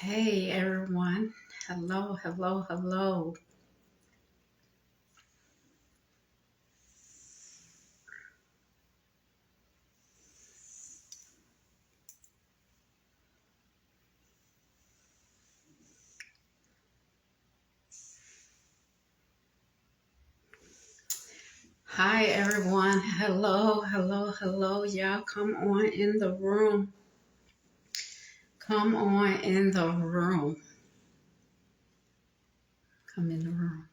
Hey everyone. Hello, hello, hello. Hi everyone. Hello, hello, hello. Y'all come on in the room. Come on in the room. Come in the room.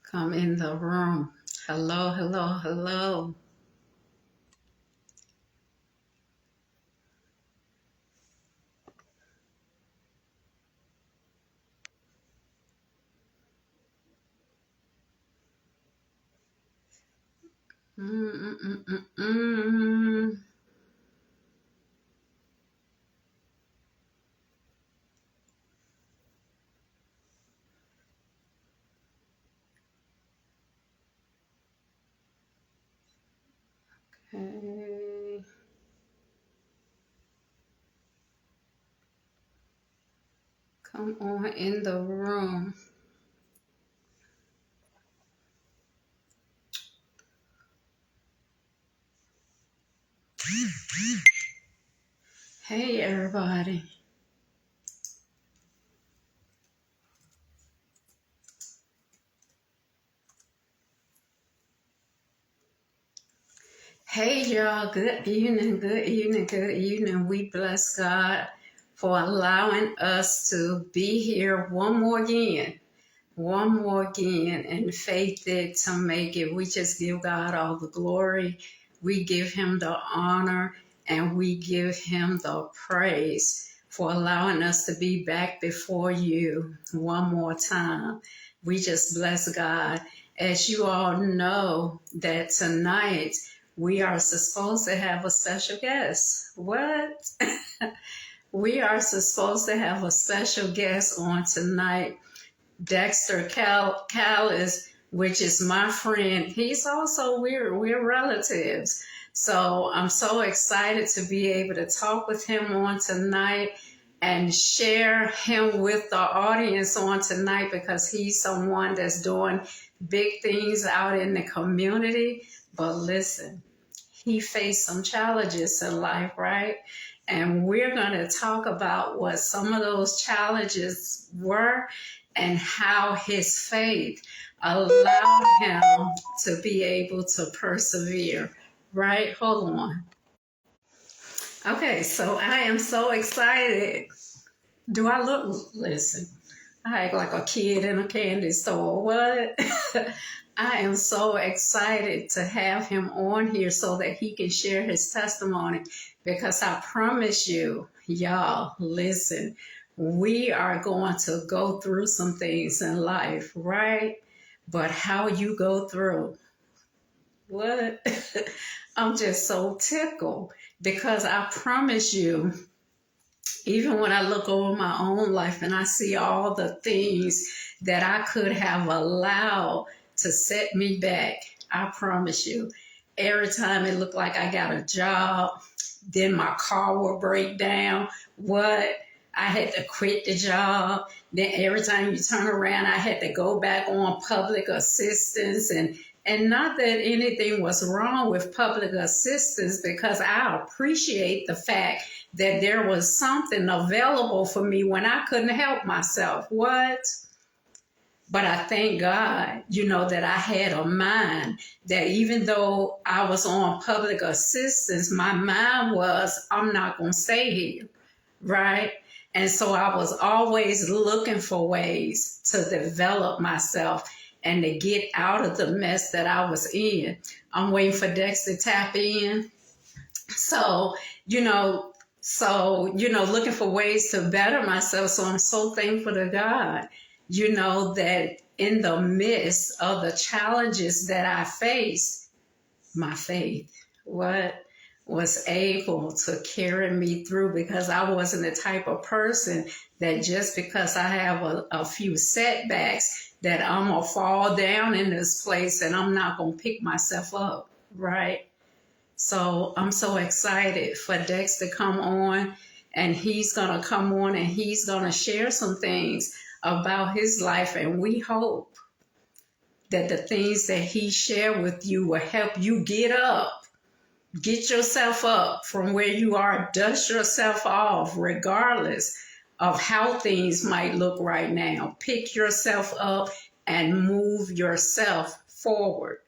Come in the room. Hello, hello, hello. Mm-mm-mm-mm-mm. Okay. Come on in the room. Hey everybody. Hey y'all, good evening, good evening, good evening. We bless God for allowing us to be here one more again, and faith it to make it. We just give God all the glory. We give him the honor and we give him the praise for allowing us to be back before you one more time. We just bless God. As you all know, that tonight we are supposed to have a special guest. What? We are supposed to have a special guest on tonight. Dexter Callis, which is my friend. He's also, we're relatives. So I'm so excited to be able to talk with him on tonight and share him with the audience on tonight, because he's someone that's doing big things out in the community. But listen, he faced some challenges in life, right? And we're going to talk about what some of those challenges were and how his faith allowed him to be able to persevere, right? Hold on. Okay, so I am so excited. Do I listen, I act like a kid in a candy store. What? I am so excited to have him on here so that he can share his testimony, because I promise you, y'all, listen, we are going to go through some things in life, right? But how you go through, what? I'm just so tickled, because I promise you, even when I look over my own life and I see all the things that I could have allowed to set me back, I promise you, every time it looked like I got a job, then my car will break down. What? I had to quit the job. Then every time you turn around, I had to go back on public assistance, and not that anything was wrong with public assistance, because I appreciate the fact that there was something available for me when I couldn't help myself. What? But I thank God, that I had a mind that even though I was on public assistance, my mind was, I'm not going to stay here, right? And so I was always looking for ways to develop myself and to get out of the mess that I was in. I'm waiting for Dex to tap in. So, looking for ways to better myself. So I'm so thankful to God, that in the midst of the challenges that I faced, my faith, what? was able to carry me through, because I wasn't the type of person that just because I have a few setbacks that I'm going to fall down in this place and I'm not going to pick myself up, right? So I'm so excited for Dex to come on, and he's going to come on and he's going to share some things about his life. And we hope that the things that he shared with you will help you get up, get yourself up from where you are, dust yourself off, regardless of how things might look right now. Pick yourself up and move yourself forward,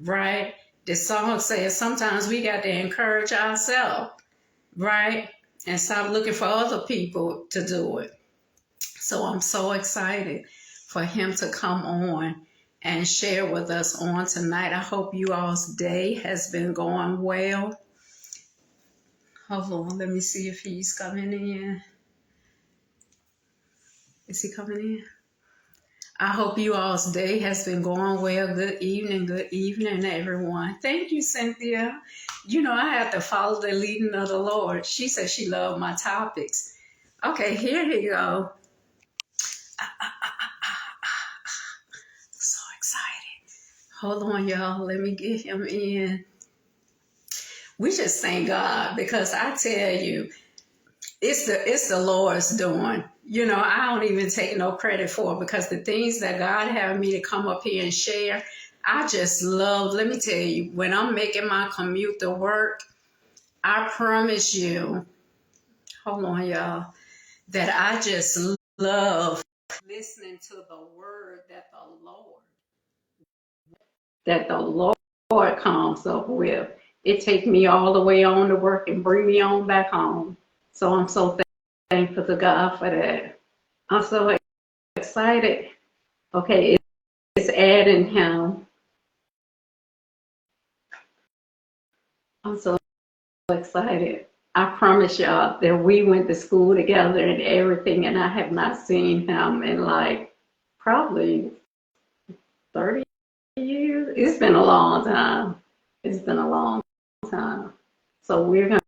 right? The song says sometimes we got to encourage ourselves, right? And stop looking for other people to do it. So I'm so excited for him to come on and share with us on tonight. I hope you all's day has been going well. Hold on, let me see if he's coming in. Is he coming in? I hope you all's day has been going well. Good evening, everyone. Thank you, Cynthia. You know, I have to follow the leading of the Lord. She said she loved my topics. Okay, here he go. So excited. Hold on, y'all. Let me get him in. We just thank God, because I tell you, it's the Lord's doing. You know, I don't even take no credit for it, because the things that God had me to come up here and share, I just love. Let me tell you, when I'm making my commute to work, I promise you, hold on, y'all, that I just love listening to the word that the Lord comes up with. It takes me all the way on to work and bring me on back home. So I'm so thankful to God for that. I'm so excited. Okay, it's adding him. I'm so excited. I promise y'all that we went to school together and everything, and I have not seen him in like probably 30 years. It's been a long time. It's been a long time. So we're going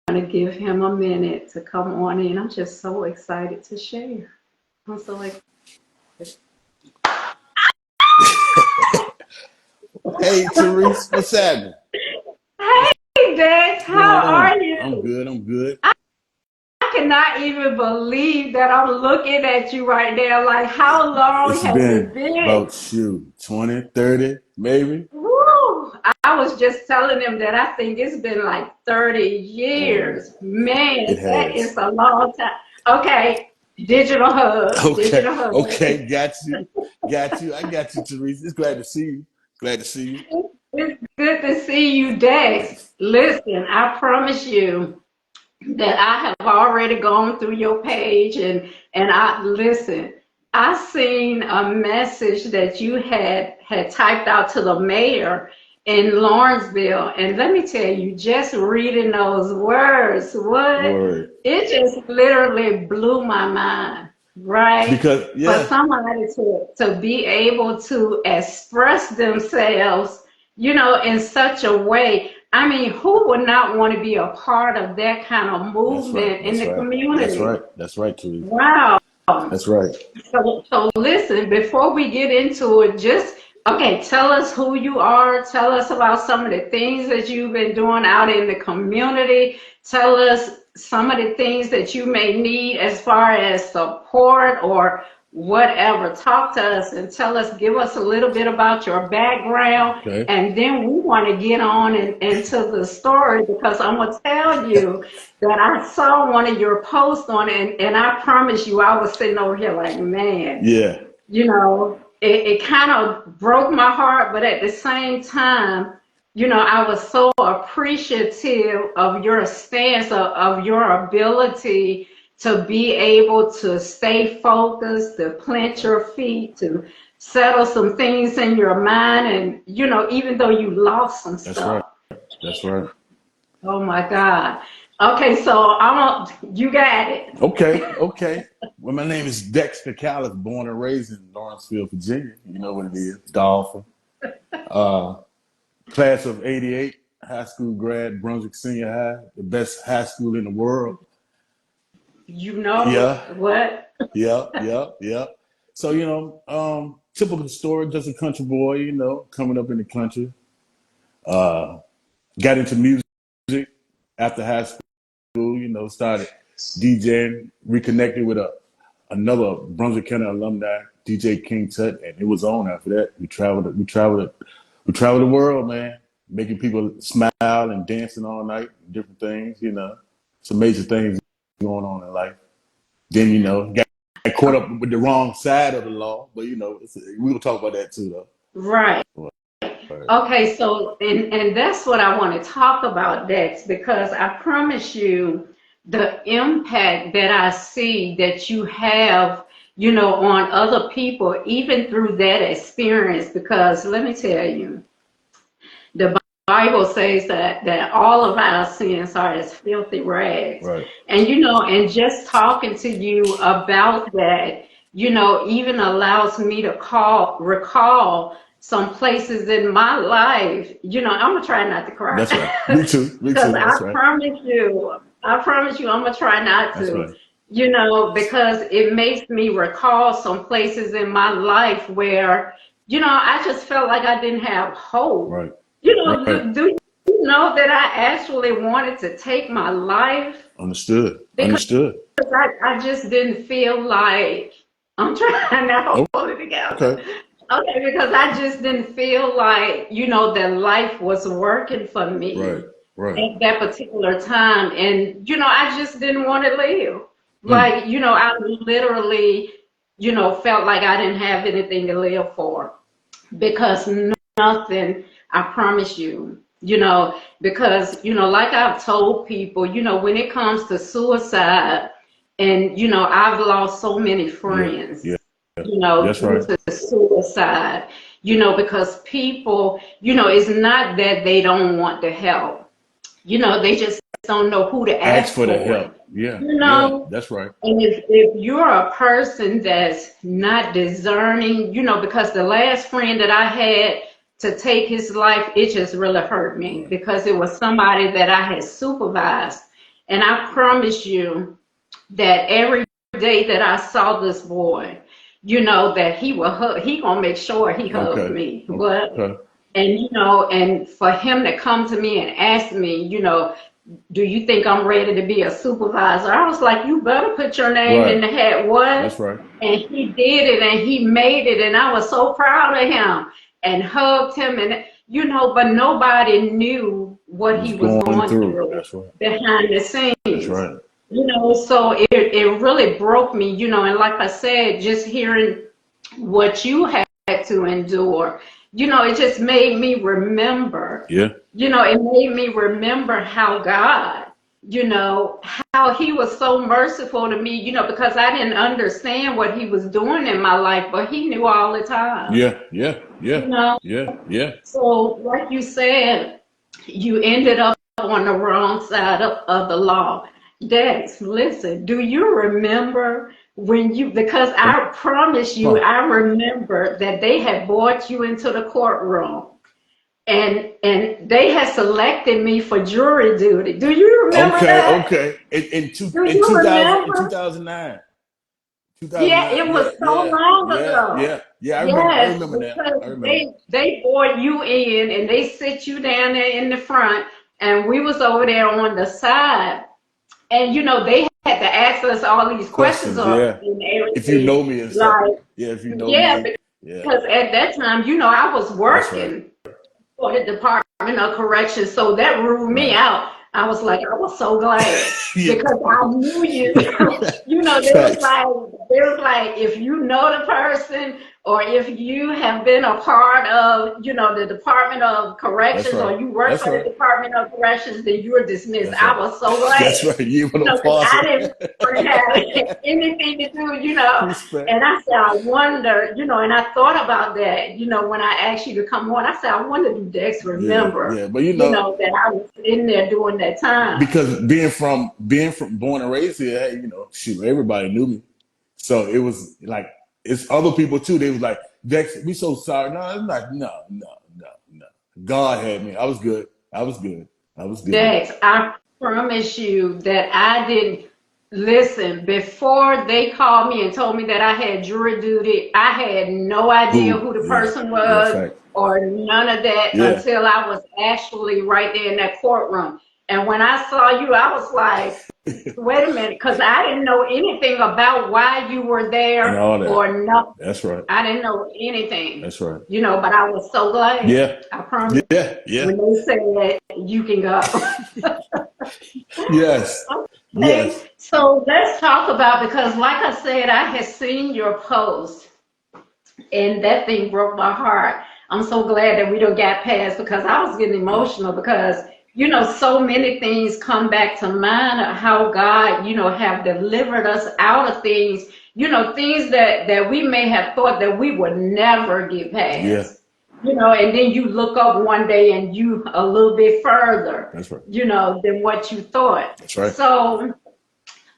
to give him a minute to come on in. I'm just so excited to share. I'm so excited. Hey, Therese, what's happening? Hey, Dex, What's how going on? are you? I'm good. I'm good. I cannot even believe that I'm looking at you right now. Like, how long It's has been it been? about 20, 30, maybe. Woo! I was just telling them that I think it's been like 30 Boy, years. Man, it that is has. a long time. Okay, digital hug, Okay, digital hug. okay, got you, got you. I got you, Therese. It's glad to see you. Glad to see you. It's good to see you, Dex. Listen, I promise you that I have already gone through your page, and I listen. I seen a message that you had typed out to the mayor in Lawrenceville, and let me tell you, just reading those words, what Word. it just literally blew my mind, right? Because For yeah, somebody to be able to express themselves, you know, in such a way. I mean, who would not want to be a part of that kind of that's right. movement in That's the right. That's community? right. That's right, Therese. Wow. That's right. So listen, before we get into it, just okay, tell us who you are. Tell us about some of the things that you've been doing out in the community. Tell us some of the things that you may need as far as support or whatever. Talk to us and tell us, give us a little bit about your background, Okay. and then we want to get on into the story, because I'm gonna tell you that I saw one of your posts on it, and I promise you, I was sitting over here like, man, Yeah, you know, it kind of broke my heart, but at the same time, you know, I was so appreciative of your stance, of your ability to be able to stay focused, to plant your feet, to settle some things in your mind. And, you know, even though you lost some that's right. stuff. That's right. Oh my God. Okay, so you got it. Okay, okay. Well, my name is Dexter Callis, born and raised in Lawrenceville, Virginia. You know what it is, Dolphin. Uh, Class of '88. high school grad, Brunswick Senior High, the best high school in the world. You know Yeah, what? yeah. So, typical story, just a country boy, coming up in the country. Uh, got into music after high school, started DJing, reconnected with another Brunswick County alumni, DJ King Tut, and it was on after that. We traveled the world, man, making people smile and dancing all night, different things. Some major things going on in life. Then, got caught up with the wrong side of the law, but we'll talk about that too, though. Right. Right. Okay, so and that's what I want to talk about next because I promise you the impact that I see that you have, on other people, even through that experience. Because let me tell you, the Bible says that all of our sins are as filthy rags. Right. And just talking to you about that, even allows me to recall some places in my life. I'm gonna try not to cry. That's right. Me too. Me Because too. That's right. I promise you, I'm gonna try not That's to. right. Because it makes me recall some places in my life where, I just felt like I didn't have hope. Right. Right. Do you know that I actually wanted to take my life Understood. because Understood. I just didn't feel like I'm trying to Oh, hold it together. okay. Okay, because I just didn't feel like, that life was working for Right. me Right. at that particular time. And, I just didn't want to live. Mm. Like, I literally, felt like I didn't have anything to live for because nothing, I promise you, because, like I've told people, when it comes to suicide, and, I've lost so many Yeah. friends, Yeah. That's due right. to suicide, because people, it's not that they don't want to help, they just don't know who to Ask ask for the for, help. Yeah. you Yeah. know. That's right. And if you're a person that's not discerning, because the last friend that I had to take his life, it just really hurt me Right. because it was somebody that I had supervised. And I promise you that every day that I saw this boy, that he gonna make sure he hugged Okay. me. But Okay. and and for him to come to me and ask me, do you think I'm ready to be a supervisor? I was like, you better put your name in Right. the hat. That's What? right. And he did it and he made it. And I was so proud of him and hugged him. And, but nobody knew He what was he was going going through. through That's right. behind the That's scenes. right. So it really broke me, and like I said, just hearing what you had to endure, it just made me remember, Yeah. it made me remember how God, you know, how he was so merciful to me, because I didn't understand what he was doing in my life, but he knew all the time, Yeah. Yeah. Yeah. you know. Yeah. Yeah. So like you said, you ended up on the wrong side of the law. Dex, listen, do you remember when because Come I promise you, on. I remember that they had brought you into the courtroom and they had selected me for jury duty. Do you remember Okay. that? Okay. In two Do in you 2000 in remember? 2009. Yeah, 2009. it Yeah. was so Yeah. long Yeah. ago. Yeah. Yeah. I remember. I Yes, remember now. because I remember. they brought you in and they sit you down there in the front, and we was over there on the side, and they had to ask us all these questions Questions. of Yeah. and If you everything. know me and stuff. Like, Yeah. If you know yeah, me. Yeah. because at that time, I was That's right. working for the Department of Corrections, so that ruled me Right. out. I was like, I was so glad Yeah. because I knew you. Facts. There was like, if you know the person or if you have been a part of, the Department of That's Corrections right. or you work That's for the right. Department of Corrections, then you're dismissed. That's I right. was so glad, That's right. You want to because pause I it. didn't want to have anything to do, Respect. and I said, I wonder, and I thought about that, when I asked you to come on, I said, I wonder, do Dex Yeah. remember, Yeah. But that I was in there during that time. because being from born and raised here, hey, shoot, everybody knew me. So it was like it's other people too. They was like, Dex, we so sorry. No, it's not. No. God had me. I was good. I was good. I was good. Dex, I promise you that I didn't listen. Before they called me and told me that I had jury duty, I had no idea Who? who the Yeah. person Yeah. was Fact. or none of that Yeah. until I was actually right there in that courtroom. And when I saw you, I was like, wait a minute, because I didn't know anything about why you were And there all that. or nothing. That's right. I didn't know anything, That's right. but I was so glad. Yeah. I promise. Yeah. Yeah. When they said you can go. Yes. Okay, Yes. so let's talk about, because like I said, I had seen your post and that thing broke my heart. I'm so glad that we don't get past, because I was getting Yeah. emotional because so many things come back to mind of how God have delivered us out of things, things that we may have thought that we would never get Yeah. past. And then you look up one day and you a little bit further, That's right. than what you thought. That's right. So,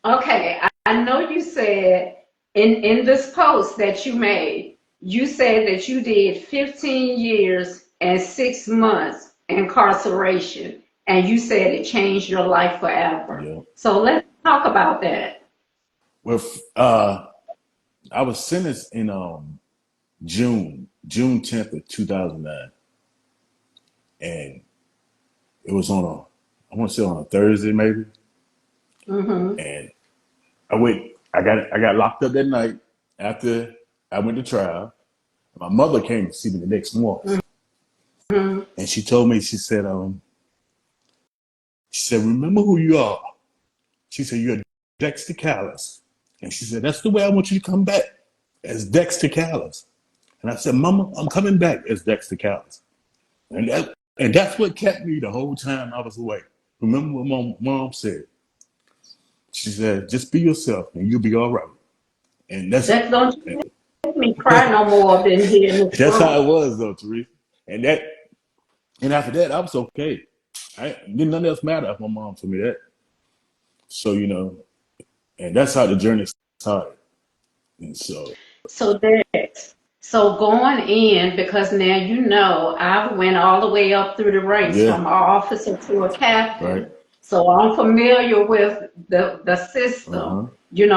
okay, I know you said in this post that you made, you said that you did 15 years and 6 months incarceration, and you said it changed your life forever. Yeah. So let's talk about that. Well, I was sentenced in June 10th of 2009, and it was on I want to say on a Thursday maybe, Mm-hmm. and I got locked up that night after I went to trial. My mother came to see me the next morning, Mm-hmm. and she told me, she said, remember who you are. She said, you're Dexter Callis. And she said, that's the way I want you to come back, as Dexter Callis. And I said, Mama, I'm coming back as Dexter Callis. And that's what kept me the whole time I was away. Remember what my mom said? She said, just be yourself and you'll be all right. And That don't you make me cry no more up in here in this that's how room. it was though, Teresa. And after that, I was okay. Didn't nothing else matter if my mom told me that. So, and that's how the journey started. And so, So that, so going in, because now I went all the way up through the ranks yeah, from an officer to a right. captain. So I'm familiar with the system. Uh-huh.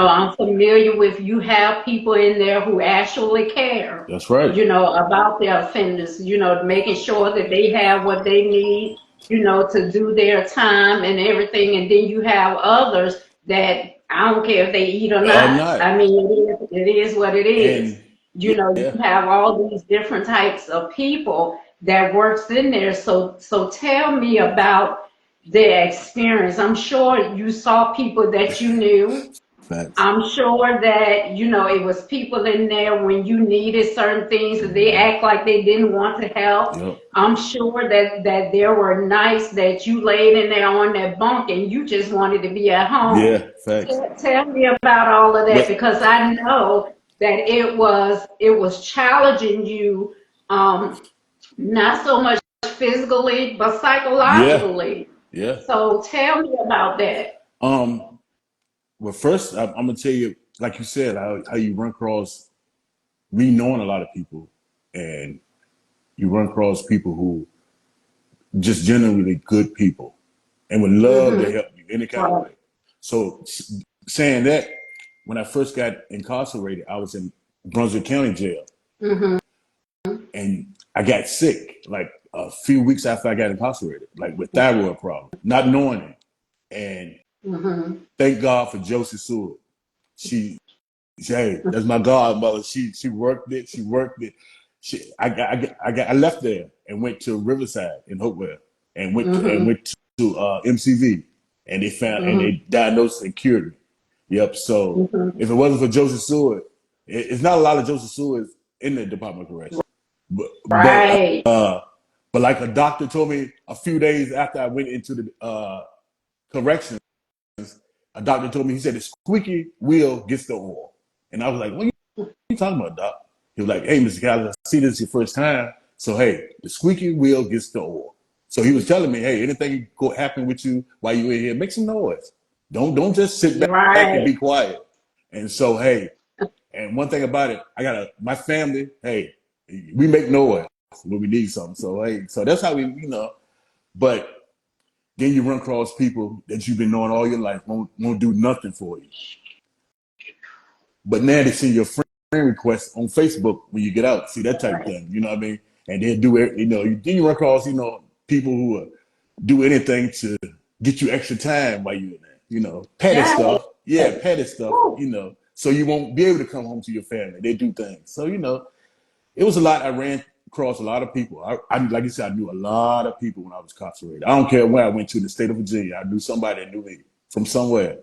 I'm familiar with, you have people in there who actually care, That's right. about their offenders, making sure that they have what they need, to do their time and everything. And then you have others that I don't care if they eat or Or not. not. I mean, it is what it is. And You yeah, have all these different types of people that works in there. So tell me about the experience. I'm sure you saw people that you knew. facts. I'm sure that, it was people in there when you needed certain things that they Mm-hmm. act like they didn't want to help. Yep. I'm sure that there were nights that you laid in there on that bunk and you just wanted to be at home. Yeah, facts. Tell me about all of that, But because I know that it was challenging you, not so much physically but yeah, psychologically. yeah. So tell me about that. Um, well, first, I'm gonna tell you, like you said, how you run across me knowing a lot of people, and you run across people who just genuinely good people and would love to Mm-hmm. help you any kind of Right. way. So, saying that, when I first got incarcerated, I was in Brunswick County Jail, Mm-hmm. and I got sick like a few weeks after I got incarcerated, like with thyroid problem, not knowing it. And Mm-hmm. thank God for Josie Seward. She Hey, that's my godmother. She worked it. She worked it. I left there and went to Riverside in Hopewell and Mm-hmm. went to MCV, and Mm-hmm. they diagnosed and cured me. Yep. So Mm-hmm. if it wasn't for Joseph Seward, it's not a lot of Joseph Sewards in the Department of Correction, but but Right. uh, but like a doctor told me a few days after I went into the corrections, a doctor told me, he said the squeaky wheel gets the oil, and I was like, what you talking about, doc? He was like, hey, Mr. Callis, I see this is your first time. So, hey, the squeaky wheel gets the oil. So he was telling me, hey, anything go happen with you while you in here, make some noise. Don't just sit You're back and right. be quiet. And so, hey, and one thing about it, my family, hey, we make noise when we need something. So, hey, so that's how we, But then you run across people that you've been knowing all your life won't do nothing for you. But now they see your friend request on Facebook when you get out. See that type of thing. You know what I mean? And they'll do it. Then you run across people who do anything to get you extra time while you're in there. Petty Yeah. stuff. Yeah, petty stuff. So you won't be able to come home to your family. They do things. So it was a lot. I ran across a lot of people. I like you said, I knew a lot of people when I was incarcerated. I don't care where I went to in the state of Virginia. I knew somebody that knew me from somewhere.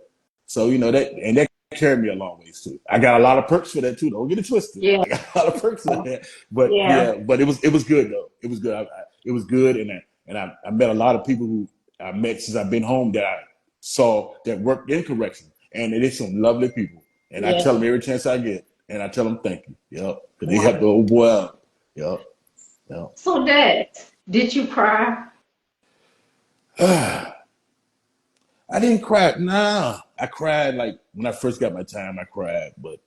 So that carried me a long ways too. I got a lot of perks for that too. Don't get it twisted. Yeah. I got a lot of perks for that. But Yeah. yeah, but it was good though. It was good. It was good, and I met a lot of people who I met since I've been home that I saw that worked in correction, and it is some lovely people. And I Yeah. tell them every chance I get, and I tell them thank you. Yep, because they helped the Right. old boy out. Yep, yep. So, Dad, did you cry? I didn't cry. Nah, I cried like when I first got my time. I cried, but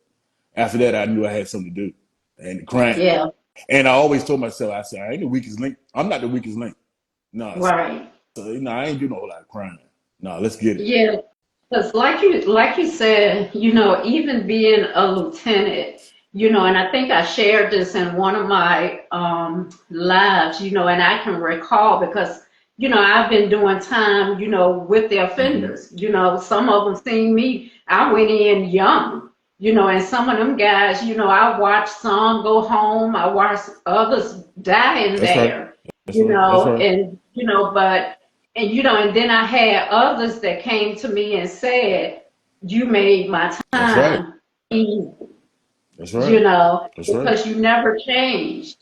after that, I knew I had something to do, and crying. Yeah. And I always told myself, I said, I ain't the weakest link. I'm not the weakest link. No, Right. so, I ain't do no whole lot of crying. No, let's get it. Yeah. Because like you said, even being a lieutenant, and I think I shared this in one of my lives, and I can recall because, I've been doing time, with the Hmm. offenders. Some of them seen me, I went in young, and some of them guys, I watched some go home, I watched others die in That's right. there, That's right. That's right. and, but and then I had others that came to me and said, "You made my That's right. time easy," That's right. That's right. because you never changed.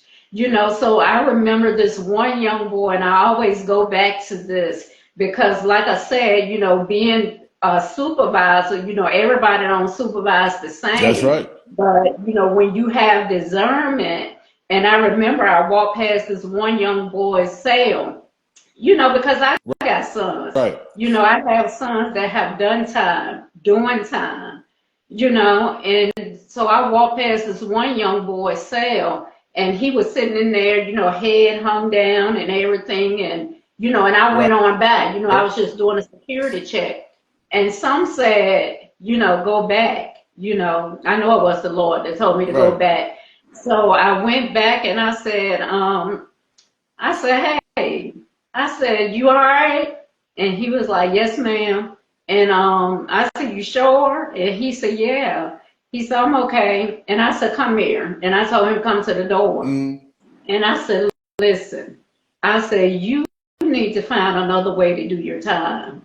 So I remember this one young boy, and I always go back to this because, like I said, being a supervisor, everybody don't supervise the That's same. right. But, when you have discernment, and I remember I walked past this one young boy's cell, because I got sons. Right. I have sons that have done time, doing time, and so I walked past this one young boy's cell and he was sitting in there, head hung down and everything. And I went Right. on by, I was just doing a security check. And some said, go back. I know it was the Lord that told me to go Right. back. So I went back and I said, hey, I said, you all right? And he was like, yes, ma'am. And I said, you sure? And he said, yeah. He said, I'm okay. And I said, come here. And I told him, come to the door. Mm. And I said, listen, I said, you need to find another way to do your time.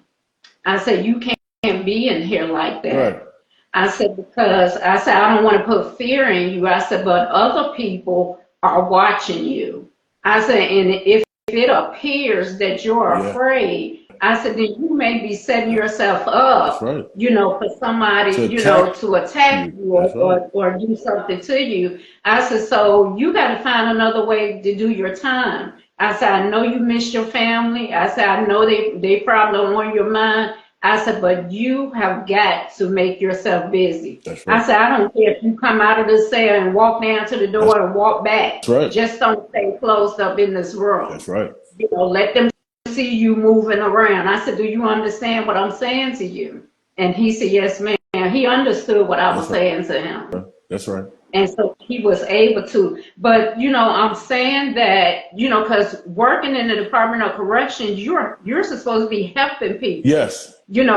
I said, you can't be in here like Right. that. I said, because I said, I don't want to put fear in you. I said, but other people are watching you. I said, and if it appears that you're Yeah. afraid, I said, then you may be setting yourself That's up, right. For somebody, To attack to attack you. you That's right. or do something to you. I said, so you got to find another way to do your time. I said, I know you miss your family. I said, I know they probably are on your mind. I said, but you have got to make yourself busy. That's I right. said, I don't care if you come out of the cell and walk down to the That's door and walk back. right. Just don't stay closed up in this room. That's right. Let them see you moving around. I said, do you understand what I'm saying to you? And he said, yes, ma'am. He understood what I was That's right. saying to him. That's right. And so he was able to. But, I'm saying that, because working in the Department of Corrections, you're supposed to be helping people, Yes. helping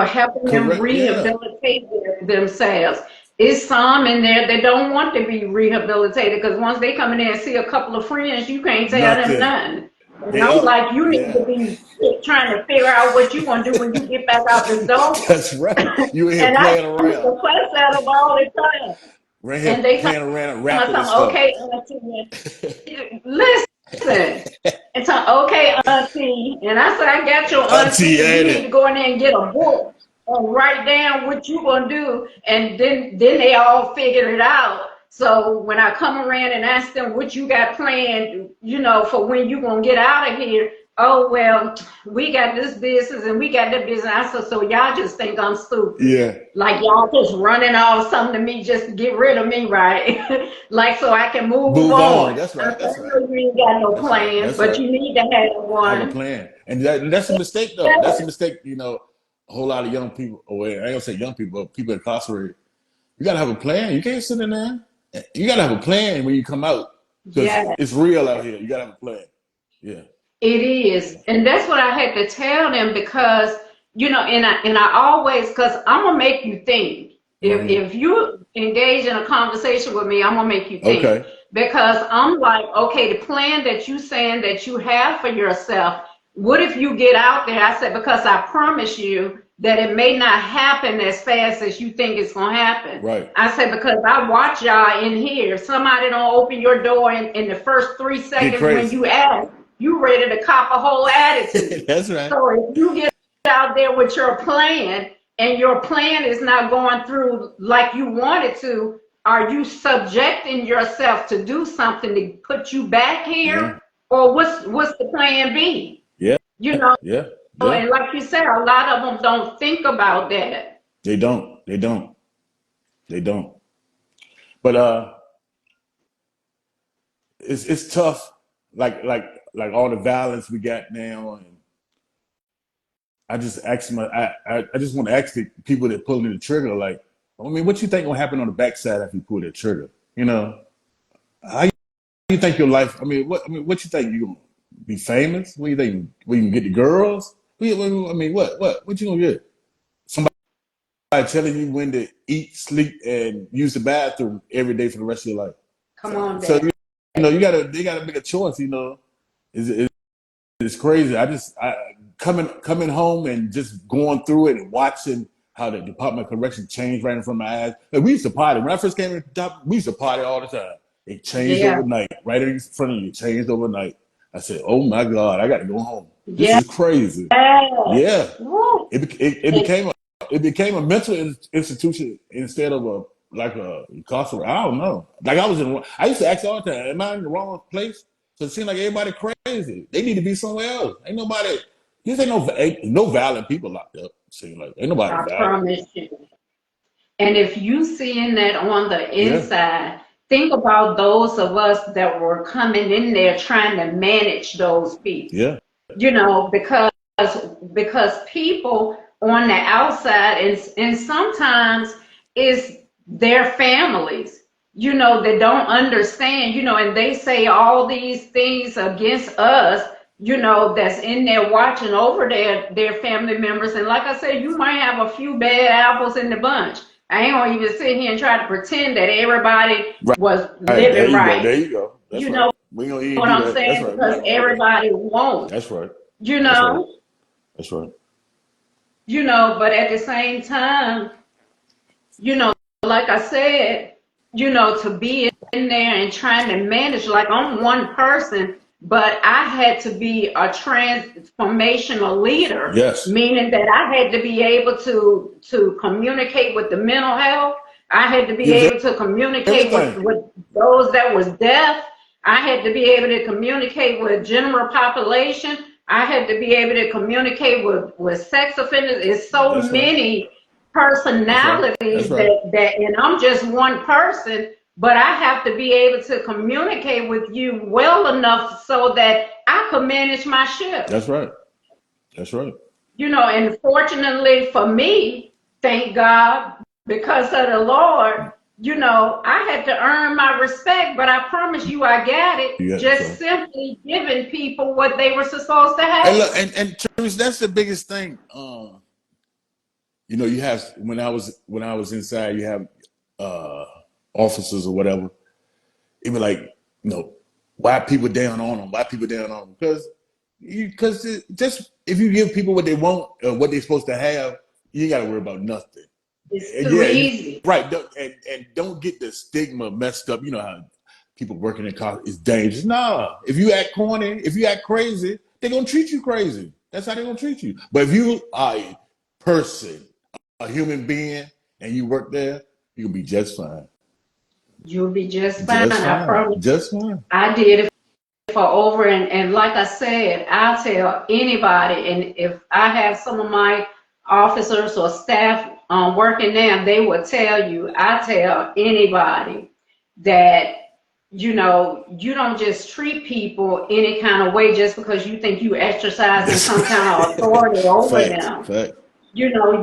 them Correct. Yeah. rehabilitate themselves. It's some in there that don't want to be rehabilitated because once they come in there and see a couple of friends, you can't tell them Nothing. nothing. And They I'm up. like, you need to Yeah. be trying to figure out what you're going to do when you get back out the door. That's right. You in here And I playing used around. to fuss at them all the time. Right And here they playing around, tell rapping and me, stuff. okay, Auntie, listen. And so, okay, Auntie. And I said, I got your Auntie, Auntie. You ain't need to it? go in there and get a book and write down what you gonna do. And then they all figured it out. So when I come around and ask them what you got planned, for when you gonna get out of here, oh, well, we got this business and we got that business. I said, so y'all just think I'm stupid. Yeah. Like y'all just running off something to me just to get rid of me, right? Like so I can move Move on. on. That's I right. said, That's I right. know you ain't got no That's right. plan, That's but right. you need to have Have a one. plan. And that's a mistake though. That's a mistake, you know, a whole lot of young people, or I ain't gonna say young people, but people incarcerated. You gotta have a plan. You can't sit in there. You gotta have a plan when you come out. Because Yeah. it's real out here. You gotta have a plan. Yeah. It is, and that's what I had to tell them because and I always because I'm gonna make you think. Mm-hmm. If you engage in a conversation with me, I'm gonna make you think Okay. because I'm like, okay, the plan that you saying that you have for yourself. What if you get out there? I said because I promise you that it may not happen as fast as you think it's gonna happen. Right. I said because I watch y'all in here. Somebody don't open your door in the first three Get seconds when crazy. you ask you ready to cop a whole attitude. That's right. So if you get out there with your plan and your plan is not going through like you wanted to, are you subjecting yourself to do something to put you back Yeah. here? Or what's the plan B? Yeah. You know, Yeah. Yeah. and like you said, a lot of them don't think about that. They don't. They don't. They don't. But it's tough. Like all the violence we got now, and I just ask I just want to ask the people that pulling the trigger, like, I mean, what you think gonna happen on the backside after you pull that trigger? You know, how you think your life? What you think you gonna be famous? What you think? We can get the girls? I mean, what you gonna get? Somebody telling you when to eat, sleep, and use the bathroom every day for the rest of your life. Come on, So Dad. you know, they gotta make a choice. You know, is it's crazy. Coming home and just going through it and watching how the Department of Correction changed right in front of my eyes. Like, we used to party. When I first came in the top, we used to party all the time. It changed Yeah. overnight. Right in front of you, it changed overnight. I said, oh my God, I gotta go home. This Yeah. is crazy. Yeah. Woo. It became a mental institution instead of a like a incarceration. I don't know. Like I used to ask all the time, am I in the wrong place? So it seems like everybody crazy. They need to be somewhere else. Ain't nobody. Ain't no violent people locked up. Seem like ain't nobody I violent. promise you. And if you seeing that on the Yeah, inside, think about those of us that were coming in there trying to manage those people. yeah, Because people on the outside and sometimes it's their families, that don't understand, and they say all these things against us, that's in there watching over their family members. And like I said, you might have a few bad apples in the bunch. I ain't gonna even sit here and try to pretend that everybody right. was There living you go. right. There you go. That's You right. know We ain't gonna even what do I'm that. That's saying? right. We Because ain't gonna do that. everybody won't, That's right. you That's right. know, That's right. but at the same time, you know, like I said, to be in there and trying to manage, like I'm one person, but I had to be a transformational leader, Yes. meaning that I had to be able to communicate with the mental health. I had to be It was able to communicate with, everything. with those that was deaf. I had to be able to communicate with general population. I had to be able to communicate with sex offenders. It's so That's right. many That's right. That's personalities right. that and I'm just one person, but I have to be able to communicate with you well enough so that I can manage my ship. That's right. That's right. And fortunately for me, thank God, because of the Lord, I had to earn my respect, but I promise you I got it Yeah. That's just right. simply giving people what they were supposed to Hey, look, have. and Teresa, that's the biggest thing. You know, you have when I was inside, you have uh, officers or whatever. It be like, you know, why people down on them? Why people down on them? Because just if you give people what they want, what they're supposed to have, you ain't got to worry about nothing. It's And too yeah, easy. right. And don't get the stigma messed up. You know how people working in college is dangerous. Nah, if you act corny, if you act crazy, they're gonna treat you crazy. That's how they're gonna treat you. But if you are a person, a human being, and you work there, you'll be just fine. You'll be just fine, Just I fine. promise. Just fine. I did it for over, and like I said, I'll tell anybody, and if I have some of my officers or staff working there, they will tell you, I tell anybody that, you don't just treat people any kind of way just because you think you exercising That's some kind of authority over facts. them. Facts. You don't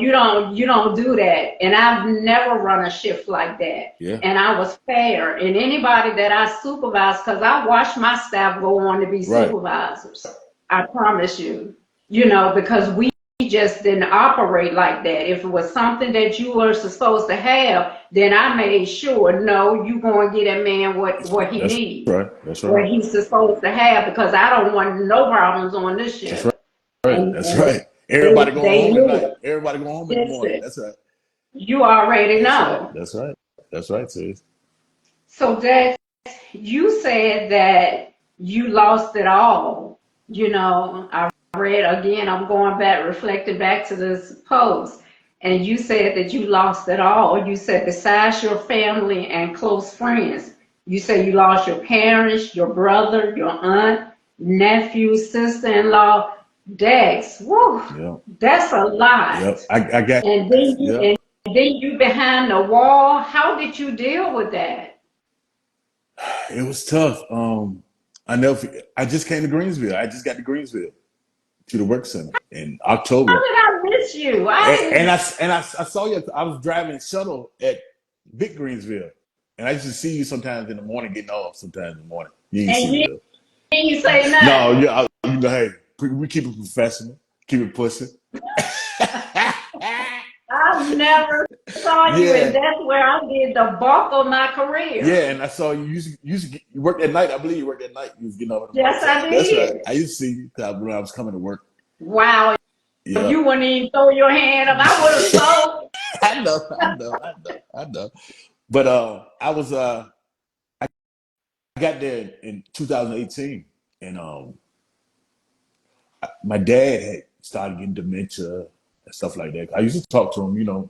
do that. And I've never run a shift like that. Yeah. And I was fair. And anybody that I supervise, because I watched my staff go on to be Right. supervisors. I promise you. Because we just didn't operate like that. If it was something that you were supposed to have, then I made sure, no, you go and get that man what he That's needs, right. That's what right. he's supposed to have, because I don't want no problems on this That's shift. right. Right. That's And right. Everybody going they home at knew night. it. Everybody going home in the morning. Listen, That's right. you already That's right. know. That's right. That's right, sis. So that you said that you lost it all. I read again, I'm going back, reflecting back to this post, and you said that you lost it all. You said besides your family and close friends, you said you lost your parents, your brother, your aunt, nephew, sister-in-law. Dex, woo, Yep. that's a lot. Yep. I got. And then you Yep. and then you behind the wall. How did you deal with that? It was tough. I know. I just came to Greensville. I just got to Greensville to the work center in How October, did I miss you? and I saw you. I was driving shuttle at Big Greensville, and I used to see you sometimes in the morning, getting off. Sometimes in the morning, you ain't see And me you though. didn't say No, nothing. yeah. Hey, we keep it professional, keep it pushing. I never saw you, and Yeah, that's where I did the bulk of my career. yeah, and I saw you. You worked at night. I believe you worked at night. You was getting off in the morning Yes, time. I That's right. did. I used to see you when I was coming to work. Wow, Yeah, you wouldn't even throw your hand up. I would have told. I know. But I got there in 2018, and my dad had started getting dementia and stuff like that. I used to talk to him,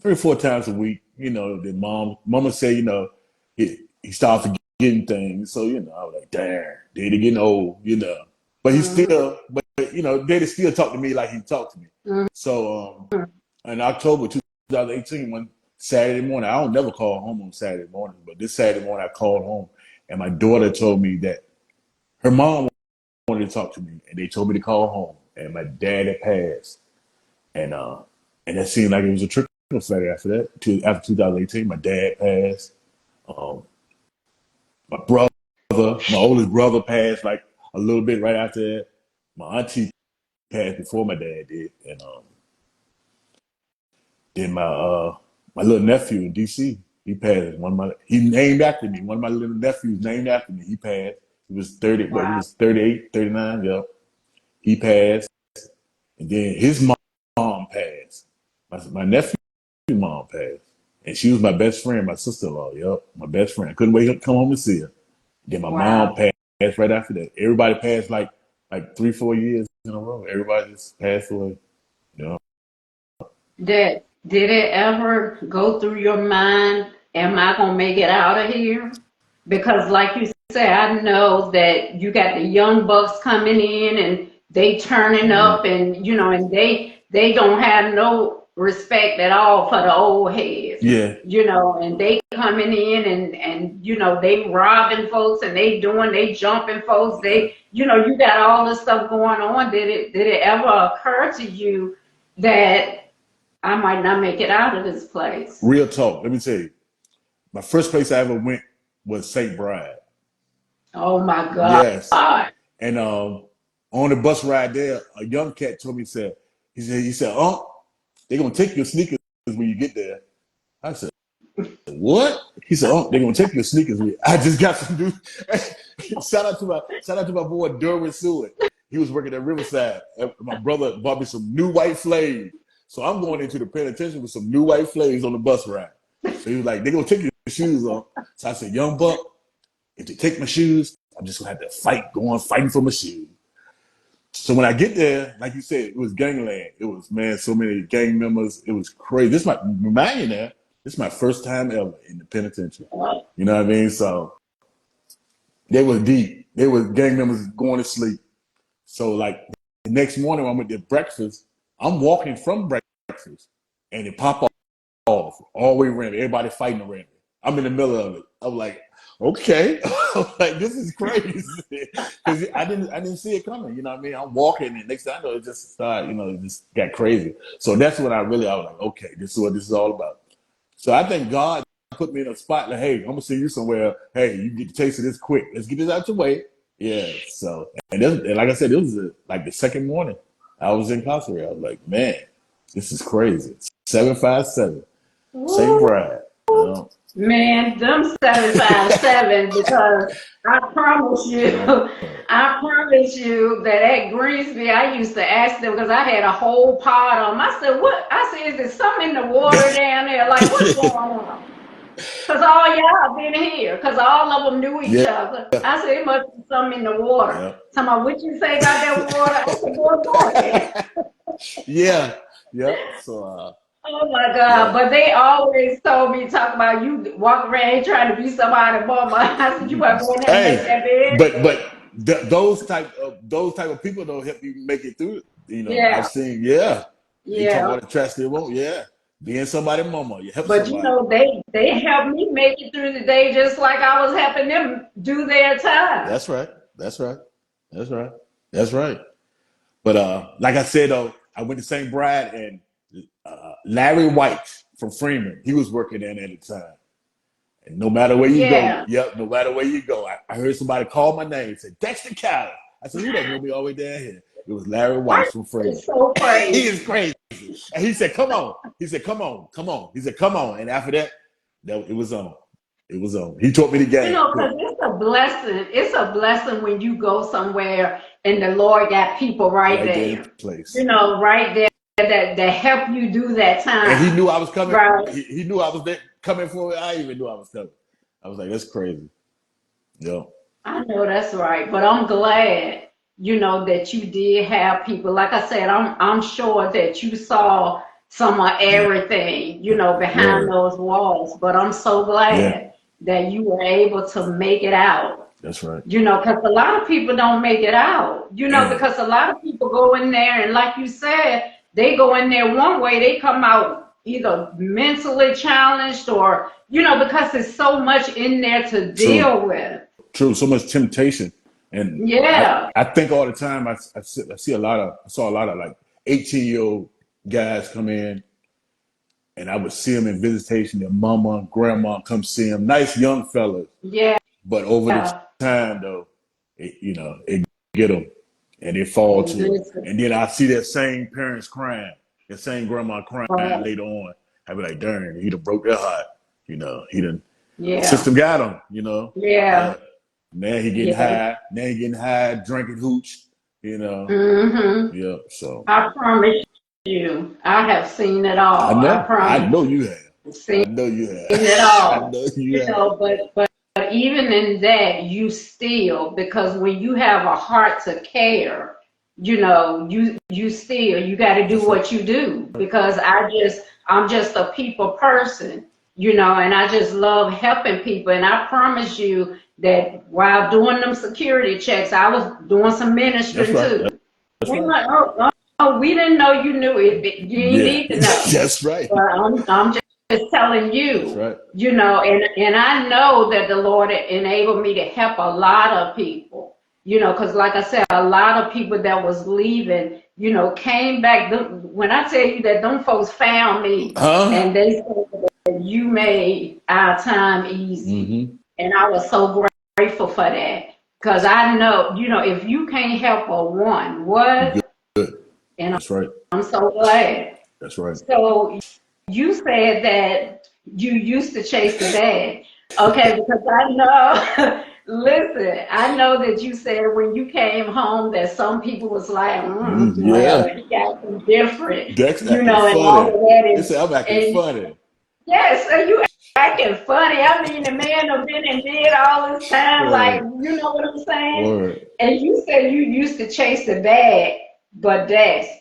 3 or 4 times a week. Then mama said, he started forgetting things. So, I was like, damn, daddy getting old. But he Mhm, still, daddy still talked to me like he talked to me. mhm. So in October 2018, one Saturday morning, I don't never call home on Saturday morning, but this Saturday morning I called home, and my daughter told me that her mom wanted to talk to me, and they told me to call home, and my dad had passed. And that seemed like it was a trickle effect after that. After 2018, my dad passed. Um, my my oldest brother passed like a little bit right after that. My auntie passed before my dad did, and then my little nephew in DC, he passed. He named after me. One of my little nephews named after me. He passed. He was 30. What? He Wow. was 38, 39. Yeah, he passed, and then his mom passed. My nephew mom passed. And she was my best friend, my sister-in-law. Yep, my best friend. I couldn't wait to come home and see her. Then my mom Wow. passed right after that. Everybody passed like 3, 4 years in a row. Everybody just passed away. You know? Did it ever go through your mind, am I gonna make it out of here? Because like you say, I know that you got the young bucks coming in and they turning Mm-hmm. up, and and they don't have no respect at all for the old heads. Yeah, And they coming in and they robbing folks, and they jumping folks. yeah. You got all this stuff going on. Did it ever occur to you that I might not make it out of this place? Real talk. Let me tell you, my first place I ever went was St. Bride. Oh my Yes, God. and on the bus ride there, a young cat told me, he said, "Oh, they're gonna take your sneakers when you get there." I said, "What?" He said, "Oh, they're gonna take your sneakers." I just got some new. shout out to my boy Derwin Seward. He was working at Riverside. My brother bought me some new white flames, so I'm going into the penitentiary with some new white flames on the bus ride. So he was like, "They're gonna take your shoes off." So I said, "Young buck, if they take my shoes, I'm just gonna have to fighting for my shoes." So when I get there, like you said, it was gangland. It was, man, so many gang members. It was crazy. This might remind you now. This is my first time ever in the penitentiary. You know what I mean? So they were deep. They were gang members going to sleep. So like the next morning when I went to breakfast, I'm walking from breakfast and it popped off all the way around. Everybody fighting around me. I'm in the middle of it. I'm like, okay, I'm like this is crazy because I didn't see it coming. You know what I mean? I'm walking and next thing I know, it just started. It just got crazy. So that's when I was like, okay, this is what this is all about. So I think God put me in a spot like, hey, I'm gonna see you somewhere. Hey, you get the taste of this quick. Let's get this out your way. Yeah. So and like I said, it was like the second morning I was incarcerated. I was like, man, this is crazy. 757, St. Woo. Brad. You know? Man, them 757, because I promise you, Yeah. I promise you that at Greensby, I used to ask them because I had a whole pot on 'em. I said, what? I said, is there something in the water down there? Like, what's going on? Because all y'all been here, because all of them knew each Yeah. other. I said, it must be something in the water. Yeah. Somebody, what you say about that water? I said, boy, go ahead. Yeah. Yep. So Oh my God. yeah. But they always told me, talk about you walk around trying to be somebody mama. I said, you better go in there and make Hey, that bed. those type of people don't help you make it through. I've Yeah, seen. Yeah, they talk yeah. about the trash they won't. Yeah, being somebody mama, you help But somebody. they helped me make it through the day just like I was helping them do their time. That's right. That's right. That's right. That's right. But like I said, though, I went to St. Brad and Larry White from Freeman, he was working there at the time. And no matter where you go, Yeah. yep, no matter where you go, I heard somebody call my name and say, Dexter Callis. I said, who that know me all the way down here? It was Larry White Why from is Freeman. so He crazy? is crazy. And he said, come on. He said, come on, come on. He said, come on. And after that it was on. It was on. He taught me the game Because quick. it's a blessing. It's a blessing when you go somewhere and the Lord got people right Right there in there. place. Right there that help you do that And he time. knew I was coming. Right. He knew I was there coming for it. I even knew I was coming. I was like, that's crazy. Yo. I know that's right. But I'm glad, that you did have people. Like I said, I'm sure that you saw some of Yeah. everything, behind Word. those walls. But I'm so Yeah. glad that you were able to make it out. That's right. Because a lot of people don't make it out, Man. because a lot of people go in there and like you said, they go in there one way, they come out either mentally challenged or, because there's so much in there to True. deal with. True. So much temptation. And Yeah, I think all the time I saw a lot of like 18-year-old guys come in and I would see them in visitation, their mama, grandma come see them. Nice young fellas. yeah, But over the time though, it get them and they fall to it. listen, And then I see that same parents crying, that same grandma crying uh, later on. I'd be like, darn, he done broke their heart. He done, yeah, system got him. yeah, Yeah. Now he getting yeah. high. Now he getting high, drinking hooch, you know. hmm Yeah. So I promise you, I have seen it I all. I know. I promise know you have. you, seen I know you it have. I all. know you have. But even in that, you still, because when you have a heart to care, you still, you got to do That's right. what you do, because I'm just a people person, and I just love helping people. And I promise you that while doing them security checks, I was doing some That's ministering right. too. That's They're right. like, oh, we didn't know you knew it. You didn't Yeah. need to know. That's right. But I'm just telling That's you, right. and I know that the Lord enabled me to help a lot of people, because like I said, a lot of people that was leaving, came back. When I tell you that them folks found me Huh? and they said that you made our time easy. Mm-hmm. And I was so grateful for that. Because I know, if you can't help a one, Good. what? Good. And That's right. I'm so glad. That's right. So you said that you used to chase the bag. Okay, because I know, listen, I know that you said when you came home that some people was like, well, Yeah. he got some different, Dex acting and all funny. of that. They say I'm acting And funny. yes, so you acting funny. I mean, the man have been and did all this time, like, Word. you know what I'm saying? Word. And you said you used to chase the bag, but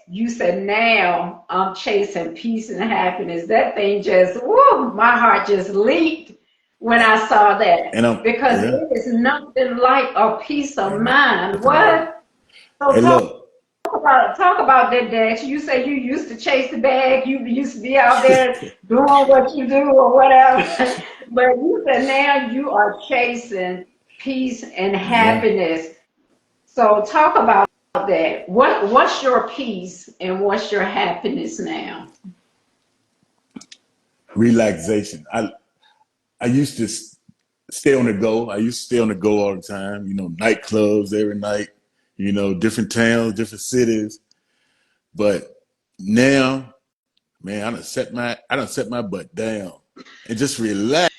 you said now I'm chasing peace and happiness. That thing just, woo, my heart just leaped when I saw that, And I'm because yeah, it is nothing like a peace of ain't mind. nothing like it. What? So Hey, look. talk about that, Dex. You say you used to chase the bag. You used to be out there doing what you do or whatever. But you said now you are chasing peace and Yeah, happiness. So talk about that. What's your peace and what's your happiness now? relaxation. I used to stay on the go. I used to stay on the go all the time. You know, nightclubs every night. You know, different towns, different cities. But now, man, I done set my butt down and just relax.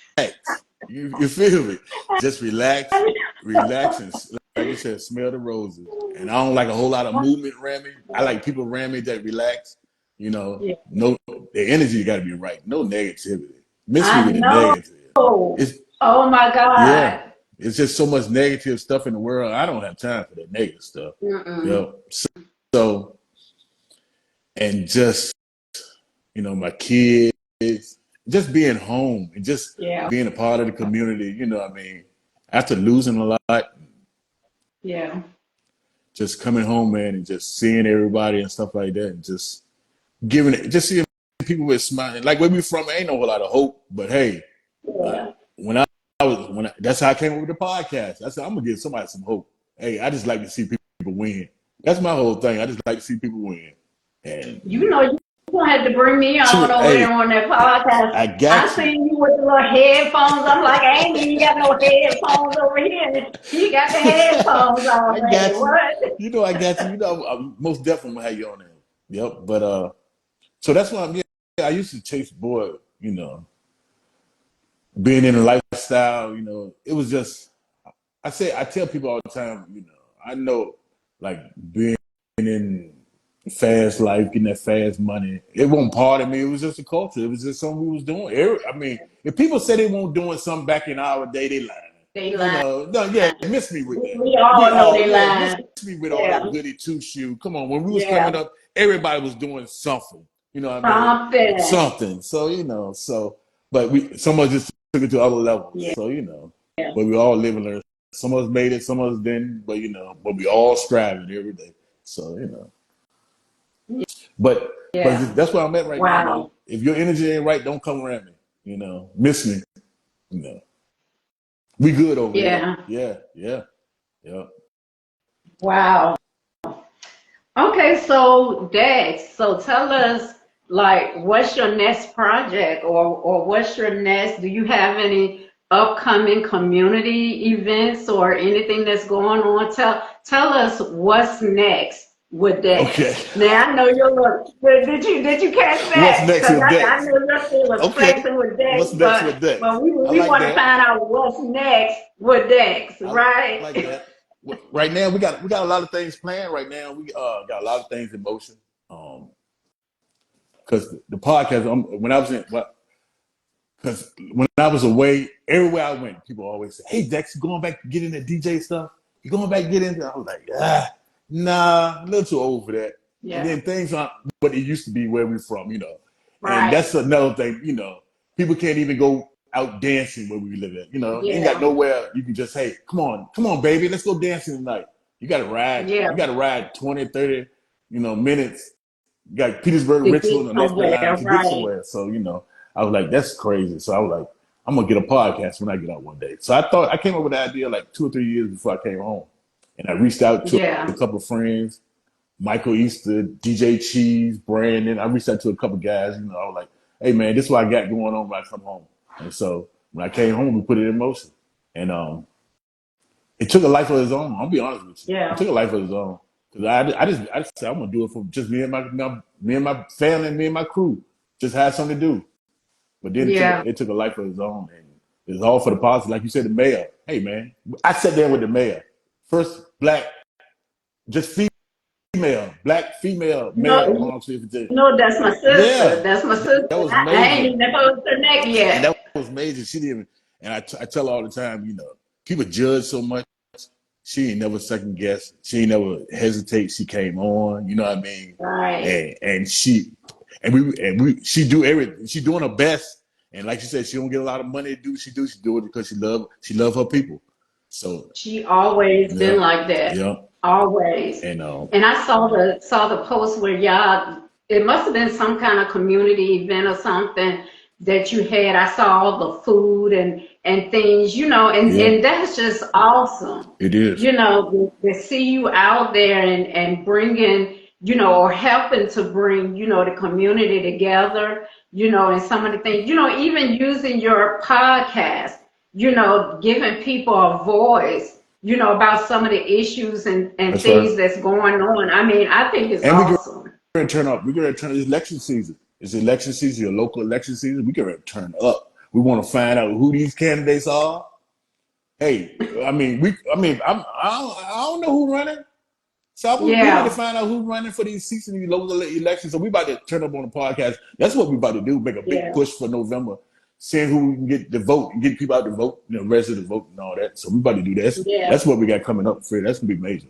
You feel me? Just relax, and like you said, smell the roses. And I don't like a whole lot of movement around me. I like people around me that relax. You know, Yeah, no, the energy got to be right. No negativity. Miss me I with the know. negative. Oh It's my yeah. God. It's just so much negative stuff in the world. I don't have time for that negative stuff. You Mm-mm. know, so and just my kids, just being home and just Yeah, being a part of the community. You know, what I mean, after losing a lot, yeah, just coming home, man, and just seeing everybody and stuff like that, and just just seeing people with smiling. Like where we from, ain't no whole lot of hope, but hey, yeah. when that's how I came up with the podcast. I said I'm gonna give somebody some hope. Hey, I just like to see people win. That's my whole thing. I just like to see people win, and You know, you gonna have to bring me on over there hey, on that podcast. I I got you. seen you with the little headphones. I'm like, I ain't even got no headphones over here. He got the headphones I already. got you. What? You know I got you. You know I'm most definitely gonna have you on there. Yep. But so that's why I'm. Yeah, I used to chase boy. You know, being in a lifestyle. You know, it was just. I tell people all the time. You know, I know like being in fast life, getting that fast money. It wasn't part of me. It was just a culture. It was just something we was doing. I mean, if people say they weren't doing something back in our day, they lying. They You lying. know, no, yeah, miss me with that. We all know they Miss lying. me with all Yeah, that goody two shoe. Come on, when we was yeah. coming up, everybody was doing something. You know what I mean? Something. Something. So but some of us just took it to other levels. Yeah, So but we all live and learn. Some of us made it, some of us didn't. But but we all striving every day. So but yeah. that's where I'm at right now, though. Wow. If your energy ain't right, don't come around me. Miss me. You know, we good over here. Yeah. Yeah, yeah, yeah. Wow. Okay, so Dex, so tell us like what's your next project or what's your next, do you have any upcoming community events or anything that's going on? Tell us what's next with Okay. Dex. Now I know your look. Did you catch What's that? next Because with I Dex? know you're still was Okay. flexing with Dex, What's next with but Dex? I we like want to that. find out what's next with Dex, I like right? that. Right now, we got a lot of things planned. Right now, we got a lot of things in motion. Because the podcast, when I was in, because when I was away, everywhere I went, people always say, "Hey, Dex, you going back to get in the DJ stuff? You going back to get into?" I was like, nah, a little too old for that. And Yeah, then things aren't what it used to be where we're from. And right. that's another thing. People can't even go out dancing where we live at. Ain't got Yeah, nowhere you can just, hey, come on, baby, let's go dancing tonight. You got to ride. yeah. You got to ride 20, 30, minutes. You got Petersburg, To Richland, get or North Carolina somewhere, to get right? somewhere. So, I was like, that's crazy. So I was like, I'm gonna get a podcast when I get out one day. So I came up with the idea like 2 or 3 years before I came home, and I reached out to a Yeah, couple of friends, Michael Easter, DJ Cheese, Brandon. I reached out to a couple of guys. I was like, hey man, this is what I got going on when I come home. And so when I came home, we put it in motion, and it took a life of its own. I'll be honest with you, it yeah, took a life of its own because I just said I'm gonna do it for just me and my family and me and my crew. Just had something to do. But then yeah. it took a life of its own, and it's all for the positive. Like you said, the mayor. Hey man, I sat there with the mayor, first black, just female, black female mayor of No, Palm City, Virginia. that's my sister. Yeah, That's my sister. that was I ain't major, even supposed to neck and that yet. was major. She didn't. And I tell her all the time, people judge so much. She ain't never second guess. She ain't never hesitate. She came on. You know what I mean? Right. And she do everything. She doing her best, And like you said, she don't get a lot of money to do what she do. She do it because she love her people. So She always been yeah, like that. yeah, Always. and And I saw the post where y'all, it must have been some kind of community event or something that you had. I saw all the food and things, yeah, and that's just awesome. it is. To see you out there and bringing, or helping to bring, the community together, and some of the things, even using your podcast, giving people a voice, about some of the issues and That's right. things that's going on. I mean, I think it's And we can awesome. turn up. We can turn. It's election season. It's election season. Your local election season. We can turn up. We want to find out who these candidates are. Hey, I mean, I don't know who's running. So we need to Yeah, find out who's running for these seats in these local elections. So we about to turn up on the podcast. That's what we about to do. Make a big yeah, push for November, seeing who we can get the vote and get people out to vote, register to vote and all that. So we about to do that. yeah. That's what we got coming up for. That's gonna be major.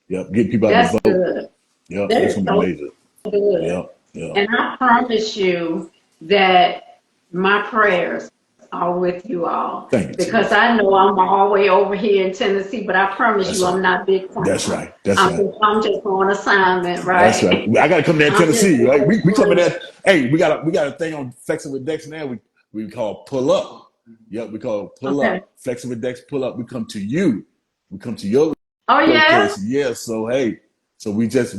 Yep, get people out to That's vote. good. Yep, That that's is gonna be so major. good. Yep, yep. And I promise you that my prayers are with you all Thank you, because Teresa. I know I'm all the way over here in Tennessee, but I promise That's you I'm right. not big That's time. right. That's right. I'm just on assignment, That's right. right? I gotta come down to I'm just Tennessee, right? We coming on. there. Hey, we got a thing on Flexing with Dex now. We call pull up. Yep, we call pull Okay. up. Flexing with Dex pull up. We come to you. We come to your Oh yeah. location. Yeah. So hey, so we just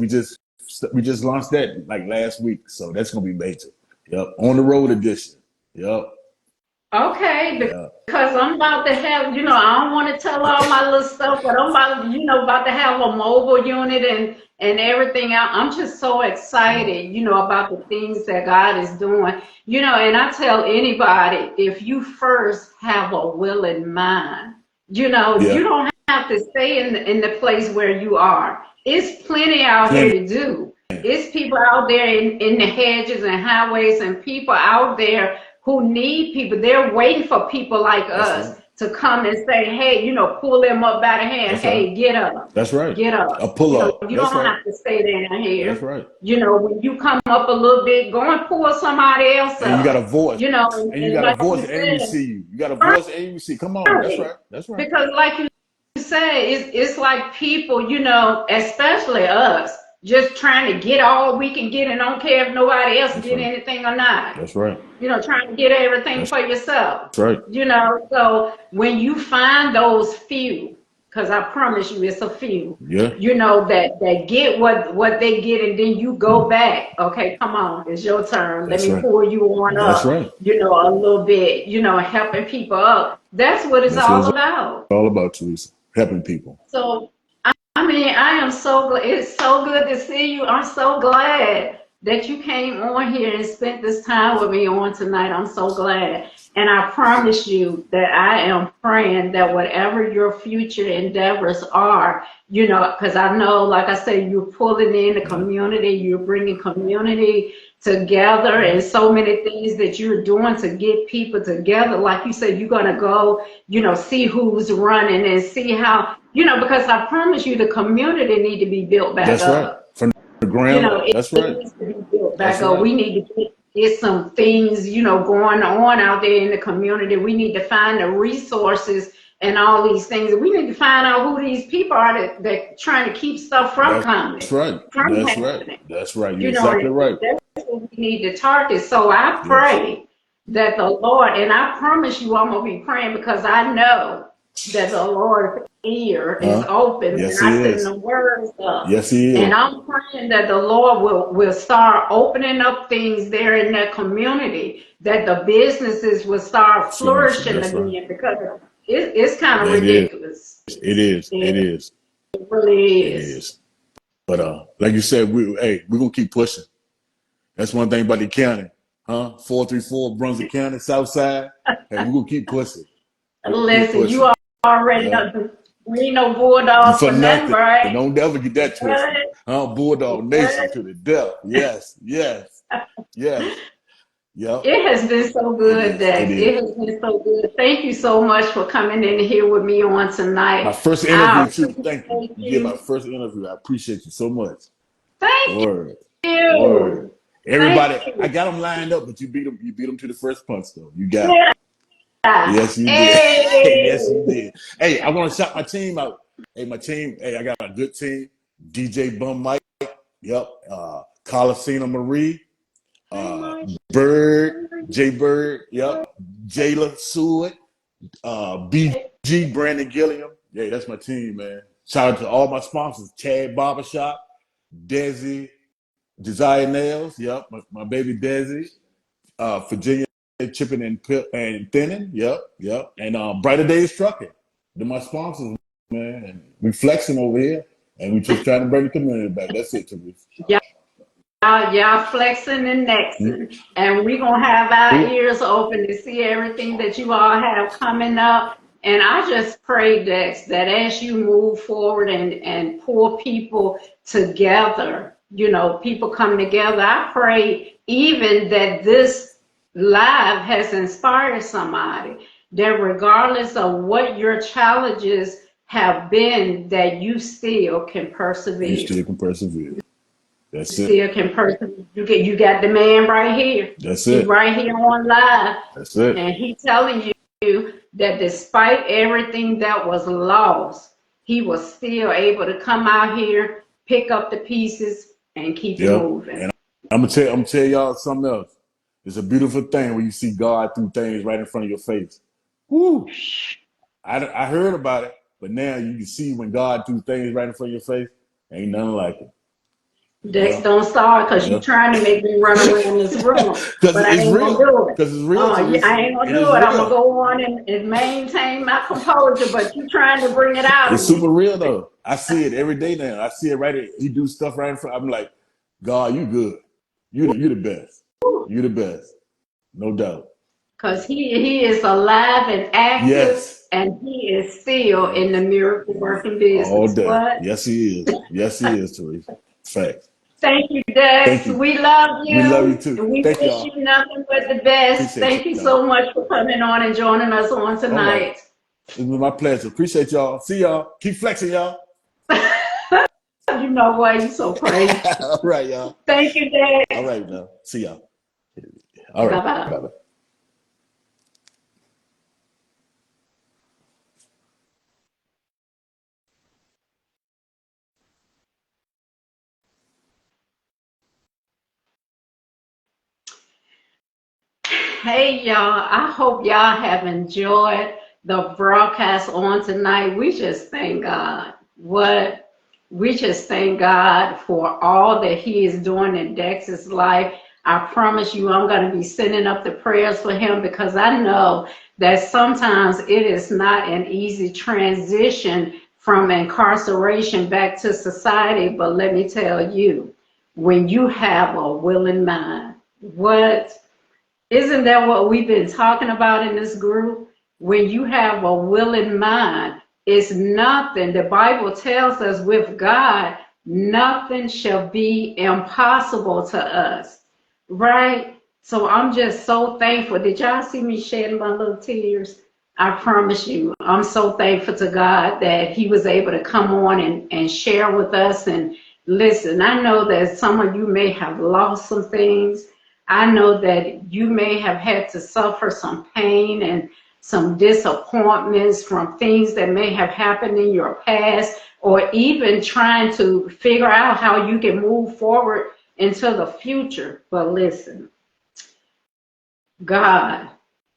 launched that like last week. So that's gonna be major. Yep. On the road edition. Yep. Okay, Yeah. because I'm about to have, I don't want to tell all my little stuff, but I'm about to have a mobile unit and everything out. I'm just so Yeah. excited, about the things that God is doing. And I tell anybody, if you first have a willing mind, you Yeah. don't have to stay in the place where you are. It's plenty out here Plenty. to do. It's people out there in the hedges and highways and people out there who need people. They're waiting for people like That's us right. to come and say, hey, pull them up by the hand. That's right. Hey, get up, That's right. get up. A pull up. You That's don't right. have to stay down That's here. right. When you come up a little bit, go and pull somebody else And you got a up. voice. And you And got a like voice you and we said, see you. You got a voice and we see. Come on. That's right. right. That's right. Because like you say, it's like people, especially us, just trying to get all we can get and don't care if nobody else That's get right. anything or not. That's right. Trying to get everything That's for yourself. right. So when you find those few, because I promise you it's a few, Yeah. that get what they get and then you go back. Okay, come on, it's your turn. Let That's me right. pull you on That's up, right. a little bit, helping people up. That's what it's That's what all it's about. all about, Teresa. Helping people. So I mean, I am so glad. It's so good to see you. I'm so glad that you came on here and spent this time with me on tonight. I'm so glad. And I promise you that I am praying that whatever your future endeavors are, because I know, like I said, you're pulling in the Yeah. community, you're bringing community together, Yeah. and so many things that you're doing to get people together. Like you said, you're going to go, see who's running and see how, because I promise you the community need to be built back That's right. up. From the ground up. That's It right. needs to be built That's back up. right. We need to get some things, going on out there in the community. We need to find the resources and all these things. We need to find out who these people are that trying to keep stuff from That's coming, right. from That's right. happening. That's right. You're exactly And right. that's what we need to target. So I Yes. pray that the Lord, and I promise you I'm going to be praying because I know that the Lord's ear is Huh? open when Yes, I he send is. the words up. Yes, he And is. I'm praying that the Lord will start opening up things there in that community, that the businesses will start Flourishing. flourishing That's right. again because it's kind of It is. ridiculous. It is. It It is. really It is. is. But like you said, we're gonna keep pushing. That's one thing about the county, huh? 434 Brunswick County, South Side. Hey, we're gonna keep pushing. We're gonna keep Listen, pushing. already Yeah. know we ain't no bulldogs For for nothing, nothing. right? Don't ever get that twisted. What? Huh? Bulldog Nation What? to the death. Yes, yes, yes. Yep. It has been so It good, is. It Dex. It is. has been so good. Thank you so much for coming in here with me on My tonight. first I interview too. Thank you. appreciate You did my you. first interview. I appreciate you so much. Thank Word. Word. you. Thank Everybody, I you. got them lined up, but you beat them. You beat them to the first punch, though. You got them. Yeah. Yes, you did. Hey. Yes, you did. Hey, I want to shout my team out. Hey, my team. Hey, I got a good team. DJ Bum Mike. Yep. Colosina Marie. Uh, Bird. J Bird. Yep. Jayla Seward. BG Brandon Gilliam. Yeah, that's my team, man. Shout out to all my sponsors: Chad Barbershop, Desi, Desire Nails. Yep, my baby Desi. Virginia Chipping and Thinning. Yep, yep. And Brighter Days Trucking. They're my sponsors, man. And we flexing over here, and we just trying to bring the community back. That's it, Teresa. Y'all flexing and nexing, and we're gonna have our ears open to see everything that you all have coming up. And I just pray, Dex, that as you move forward and pull people together, people come together. I pray even that this live has inspired somebody, that regardless of what your challenges have been, that you still can You persevere. still can persevere. That's it. Still can person. You got the man right here. That's He it. right here on live, That's it. and he telling you that despite everything that was lost, he was still able to come out here, pick up the pieces, and keep it Yep. moving. And I'm gonna tell y'all something else. It's a beautiful thing when you see God through things right in front of your face. Woo! I heard about it, but now you can see when God do things right in front of your face. Ain't nothing like it. Dex, Yeah, don't start because you're yeah. trying to make me run around this room, Because but I it's ain't gonna real. do it. Because it's real, Teresa. I ain't gonna It do is it. I'm gonna real. go on and maintain my composure, but you trying to bring it out It's of me. super real though. I see it every day now. I see it right. He do stuff right in front. I'm like, God, you good. You the best. You the best. No doubt. Because he is alive and active, Yes. and he is still in the Yes. miracle Yes. working All business. day. What? Yes, he is. Yes, he is, Teresa. Facts. Thank you, Thank Dex. you. We love We love you you, too. and we Thank wish y'all. you nothing but the best. Appreciate Thank you y'all. so much for coming on and joining us on All right. tonight. It's been my pleasure. Appreciate y'all. See y'all. Keep flexing, y'all. You know what? You're so crazy. All right, y'all. Thank you, All Dex. right, now. See y'all. All Bye right. bye. Bye bye. Hey y'all, I hope y'all have enjoyed the broadcast on tonight. We just thank God. We just thank God for all that He is doing in Dex's life. I promise you, I'm going to be sending up the prayers for him because I know that sometimes it is not an easy transition from incarceration back to society. But let me tell you, when you have a willing mind, what isn't that what we've been talking about in this group? When you have a willing mind, it's nothing. The Bible tells us with God, nothing shall be impossible to us, right? So I'm just so thankful. Did y'all see me shedding my little tears? I promise you, I'm so thankful to God that He was able to come on and share with us. And listen, I know that some of you may have lost some things. I know that you may have had to suffer some pain and some disappointments from things that may have happened in your past, or even trying to figure out how you can move forward into the future. But listen, God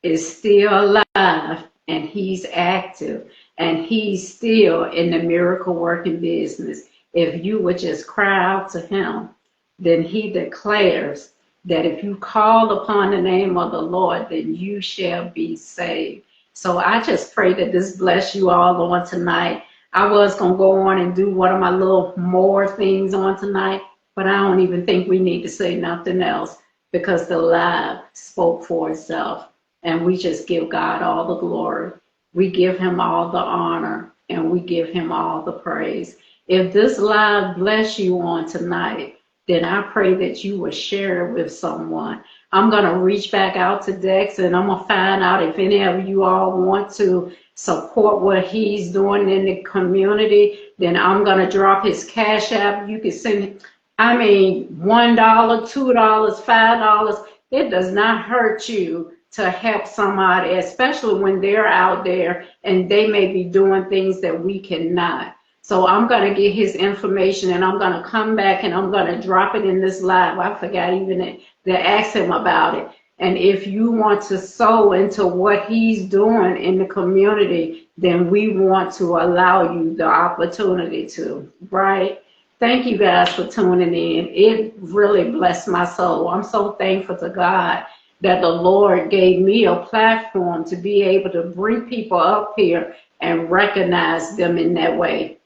is still alive and He's active and He's still in the miracle working business. If you would just cry out to Him, then He declares that if you call upon the name of the Lord, then you shall be saved. So I just pray that this bless you all on tonight. I was going to go on and do one of my little more things on tonight, but I don't even think we need to say nothing else because the live spoke for itself. And we just give God all the glory. We give Him all the honor and we give Him all the praise. If this live bless you on tonight, then I pray that you will share it with someone. I'm going to reach back out to Dex and I'm going to find out if any of you all want to support what he's doing in the community. Then I'm going to drop his Cash App. You can send I mean, $1, $2, $5, it does not hurt you to help somebody, especially when they're out there and they may be doing things that we cannot. So I'm going to get his information and I'm going to come back and I'm going to drop it in this live. I forgot even to ask him about it. And if you want to sow into what he's doing in the community, then we want to allow you the opportunity to, right? Thank you guys for tuning in. It really blessed my soul. I'm so thankful to God that the Lord gave me a platform to be able to bring people up here and recognize them in that way.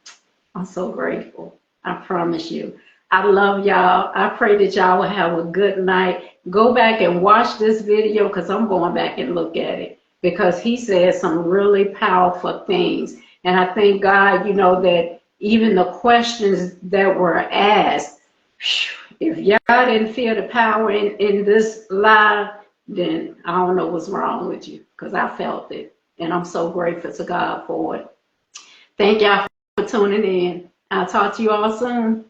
I'm so grateful. I promise you. I love y'all. I pray that y'all will have a good night. Go back and watch this video because I'm going back and look at it because he said some really powerful things. And I thank God, that even the questions that were asked, if y'all didn't feel the power in this live, then I don't know what's wrong with you because I felt it. And I'm so grateful to God for it. Thank y'all for tuning in. I'll talk to you all soon.